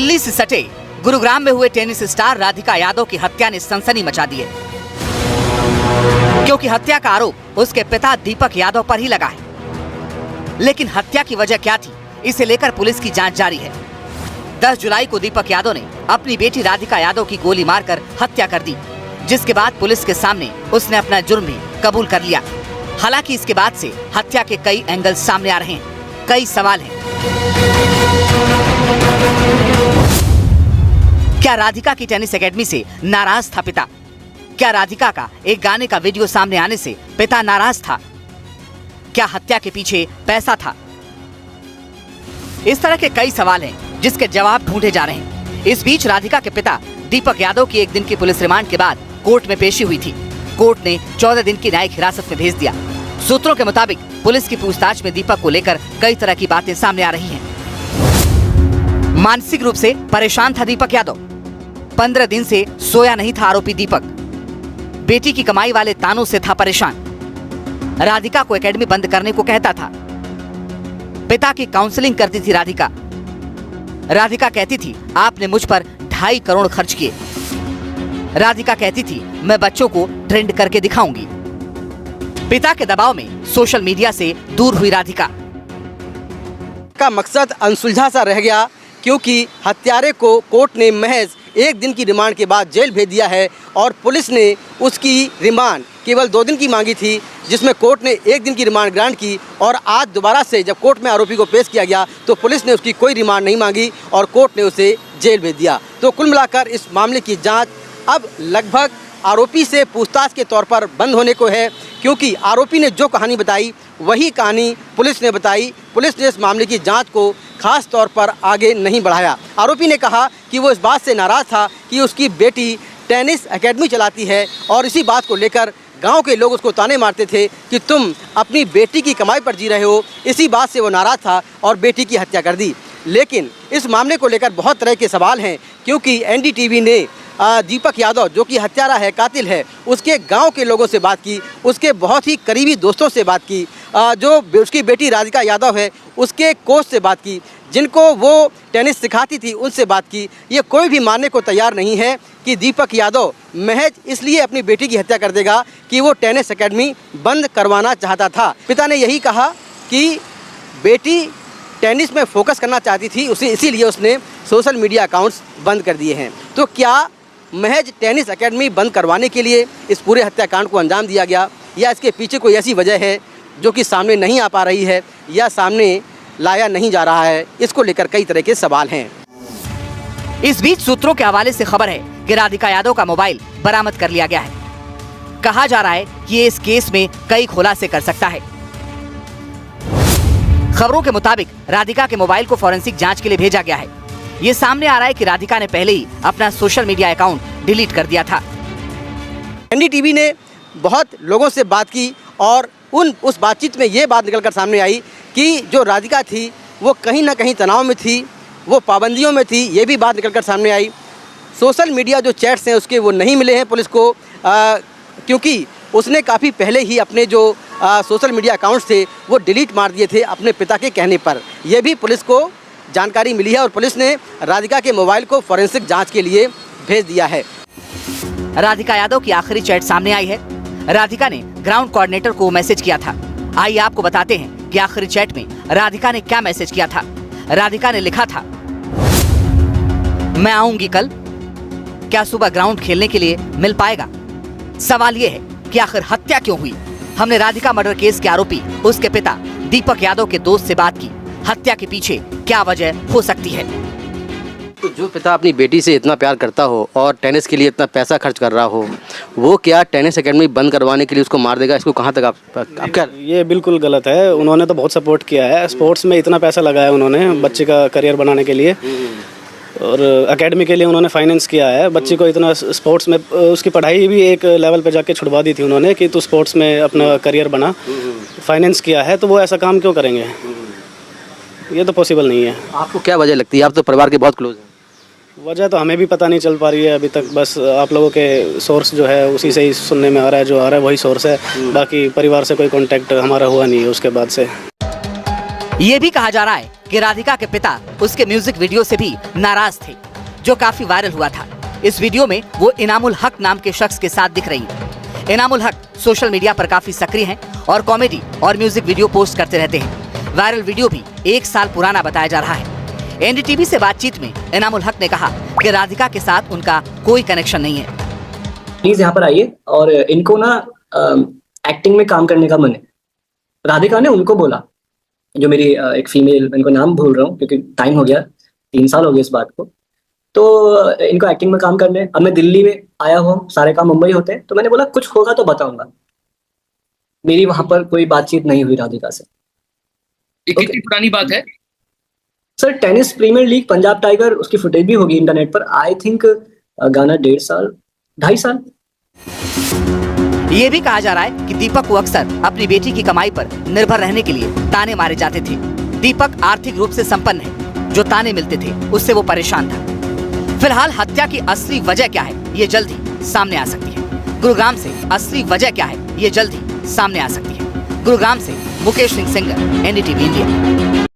दिल्ली से सटे गुरुग्राम में हुए टेनिस स्टार राधिका यादव की हत्या ने सनसनी मचा दी है, क्योंकि हत्या का आरोप उसके पिता दीपक यादव पर ही लगा है। लेकिन हत्या की वजह क्या थी, इसे लेकर पुलिस की जांच जारी है। 10 जुलाई को दीपक यादव ने अपनी बेटी राधिका यादव की गोली मारकर हत्या कर दी, जिसके बाद पुलिस के सामने उसने अपना जुर्म भी कबूल कर लिया। हालांकि इसके बाद से हत्या के कई एंगल सामने आ रहे हैं, कई सवाल हैं। क्या राधिका की टेनिस एकेडमी से नाराज था पिता? क्या राधिका का एक गाने का वीडियो सामने आने से पिता नाराज था? क्या हत्या के पीछे पैसा था? इस तरह के कई सवाल हैं जिसके जवाब ढूंढे जा रहे हैं। इस बीच राधिका के पिता दीपक यादव की 1 दिन की पुलिस रिमांड के बाद कोर्ट में पेशी हुई थी। कोर्ट ने 14 दिन की न्यायिक हिरासत में भेज दिया। सूत्रों के मुताबिक पुलिस की पूछताछ में दीपक को लेकर कई तरह की बातें सामने आ रही हैं। मानसिक रूप से परेशान था दीपक यादव। 15 दिन से सोया नहीं था आरोपी दीपक। बेटी की कमाई वाले तानों से था परेशान। राधिका को एकेडमी बंद करने को कहता था। पिता की काउंसलिंग करती थी राधिका। राधिका कहती थी, आपने मुझ पर 2.5 करोड़ खर्च किए। राधिका कहती थी, मैं बच्चों को ट्रेंड करके दिखाऊंगी। पिता के दबाव में सोशल मीडिया से दूर हुई राधिका का मकसद अनसुलझा सा रह गया, क्योंकि हत्यारे को कोर्ट ने महज 1 दिन की रिमांड के बाद जेल भेज दिया है और पुलिस ने उसकी रिमांड केवल 2 दिन की मांगी थी, जिसमें कोर्ट ने 1 दिन की रिमांड ग्रांट की। और आज दोबारा से जब कोर्ट में आरोपी को पेश किया गया तो पुलिस ने उसकी कोई रिमांड नहीं मांगी और कोर्ट ने उसे जेल भेज दिया। तो कुल मिलाकर इस मामले की जांच अब लगभग आरोपी से पूछताछ के तौर पर बंद होने को है, क्योंकि आरोपी ने जो कहानी बताई वही कहानी पुलिस ने बताई। पुलिस ने इस मामले की जांच को खास तौर पर आगे नहीं बढ़ाया। आरोपी ने कहा कि वो इस बात से नाराज़ था कि उसकी बेटी टेनिस एकेडमी चलाती है और इसी बात को लेकर गांव के लोग उसको ताने मारते थे कि तुम अपनी बेटी की कमाई पर जी रहे हो। इसी बात से वो नाराज़ था और बेटी की हत्या कर दी। लेकिन इस मामले को लेकर बहुत तरह के सवाल हैं, क्योंकि एनडीटीवी ने दीपक यादव जो कि हत्यारा है, कातिल है, उसके गांव के लोगों से बात की, उसके बहुत ही करीबी दोस्तों से बात की, जो उसकी बेटी राधिका यादव है उसके कोच से बात की, जिनको वो टेनिस सिखाती थी उनसे बात की। ये कोई भी मानने को तैयार नहीं है कि दीपक यादव महज इसलिए अपनी बेटी की हत्या कर देगा कि वो टेनिस एकेडमी बंद करवाना चाहता था। पिता ने यही कहा कि बेटी टेनिस में फोकस करना चाहती थी, इसीलिए उसने सोशल मीडिया अकाउंट्स बंद कर दिए हैं। तो क्या महज टेनिस एकेडमी बंद करवाने के लिए इस पूरे हत्याकांड को अंजाम दिया गया, या इसके पीछे कोई ऐसी वजह है जो कि सामने नहीं आ पा रही है या सामने लाया नहीं जा रहा है? इसको लेकर कई तरह के सवाल हैं। इस बीच सूत्रों के हवाले से खबर है कि राधिका यादव का मोबाइल बरामद कर लिया गया है। कहा जा रहा है कि ये इस केस में कई खुलासे कर सकता है। खबरों के मुताबिक राधिका के मोबाइल को फॉरेंसिक जांच के लिए भेजा गया है। ये सामने आ रहा है कि राधिका ने पहले ही अपना सोशल मीडिया अकाउंट डिलीट कर दिया था। एनडीटीवी ने बहुत लोगों से बात की और उस बातचीत में ये बात निकलकर सामने आई कि जो राधिका थी वो कहीं ना कहीं तनाव में थी, वो पाबंदियों में थी। ये भी बात निकलकर सामने आई। सोशल मीडिया जो चैट्स हैं उसके वो नहीं मिले हैं पुलिस को, क्योंकि उसने काफ़ी पहले ही अपने जो सोशल मीडिया अकाउंट्स थे वो डिलीट मार दिए थे अपने पिता के कहने पर। यह भी पुलिस को जानकारी मिली है और पुलिस ने राधिका के मोबाइल को फॉरेंसिक जांच के लिए भेज दिया है। राधिका यादव की आखिरी चैट सामने आई है। राधिका ने ग्राउंड कोऑर्डिनेटर को मैसेज किया था। आइए आपको बताते हैं कि आखिरी चैट में राधिका ने क्या मैसेज किया था। राधिका ने लिखा था, मैं आऊंगी कल, क्या सुबह ग्राउंड खेलने के लिए मिल पाएगा? सवाल ये है कि आखिर हत्या क्यों हुई? हमने राधिका मर्डर केस के आरोपी उसके पिता दीपक यादव के दोस्त से बात की। हत्या के पीछे क्या वजह हो सकती है? तो जो पिता अपनी बेटी से इतना प्यार करता हो और टेनिस के लिए इतना पैसा खर्च कर रहा हो, वो क्या टेनिस एकेडमी बंद करवाने के लिए उसको मार देगा? इसको कहाँ तक आप क्या? ये बिल्कुल गलत है। उन्होंने तो बहुत सपोर्ट किया है, स्पोर्ट्स में इतना पैसा लगाया उन्होंने बच्चे का करियर बनाने के लिए और एकेडमी के लिए उन्होंने फाइनेंस किया है। बच्ची को इतना स्पोर्ट्स में, उसकी पढ़ाई भी एक लेवल पे जाके छुड़वा दी थी उन्होंने कि तू स्पोर्ट्स में अपना करियर बना, फाइनेंस किया है, तो वो ऐसा काम क्यों करेंगे? ये तो पॉसिबल नहीं है। आपको क्या वजह लगती है? आप तो परिवार के बहुत क्लोज हैं। वजह तो हमें भी पता नहीं चल पा रही है अभी तक। बस आप लोगों के सोर्स जो है उसी से ही सुनने में आ रहा है, जो आ रहा है वही सोर्स है। बाकी परिवार से कोई कांटेक्ट हमारा हुआ नहीं है उसके बाद से। ये भी कहा जा रहा है कि राधिका के पिता उसके म्यूजिक वीडियो से भी नाराज थे, जो काफी वायरल हुआ था। इस वीडियो में वो इनामुल हक नाम के शख्स के साथ दिख रही हैं। इनामुल हक सोशल मीडिया पर काफी सक्रिय हैं और कॉमेडी और म्यूजिक वीडियो पोस्ट करते रहते हैं। वायरल वीडियो भी 1 साल पुराना बताया जा रहा है। एनडीटीवी से बातचीत में इनामुल हक ने कहा कि राधिका के साथ उनका कोई कनेक्शन नहीं है। प्लीज यहाँ पर आइए और इनको ना एक्टिंग में काम करने का मन है। राधिका ने उनको बोला, जो मेरी एक फीमेल, इनको नाम भूल रहा हूँ क्योंकि टाइम हो गया, 3 साल हो गए इस बात को, तो इनको एक्टिंग में काम करने। अब मैं दिल्ली में आया हूँ, सारे काम मुंबई होते हैं, तो मैंने बोला कुछ होगा तो बताऊंगा। मेरी वहां पर कोई बातचीत नहीं हुई राधिका से। ये कितनी पुरानी बात है sir? Tennis premiere league Punjab tiger, उसकी फुटेज भी होगी इंटरनेट पर। आई थिंक गाना 1.5 साल 2.5 साल। ये भी कहा जा रहा है कि दीपक को अक्सर अपनी बेटी की कमाई पर निर्भर रहने के लिए ताने मारे जाते थे। दीपक आर्थिक रूप से संपन्न है, जो ताने मिलते थे उससे वो परेशान था। फिलहाल हत्या की असली वजह क्या है, ये जल्द ही सामने आ सकती है। गुरुग्राम से असली वजह क्या है, ये जल्द ही सामने आ सकती है। गुरुग्राम से मुकेश सिंह सेंगर, एनडीटीवी इंडिया।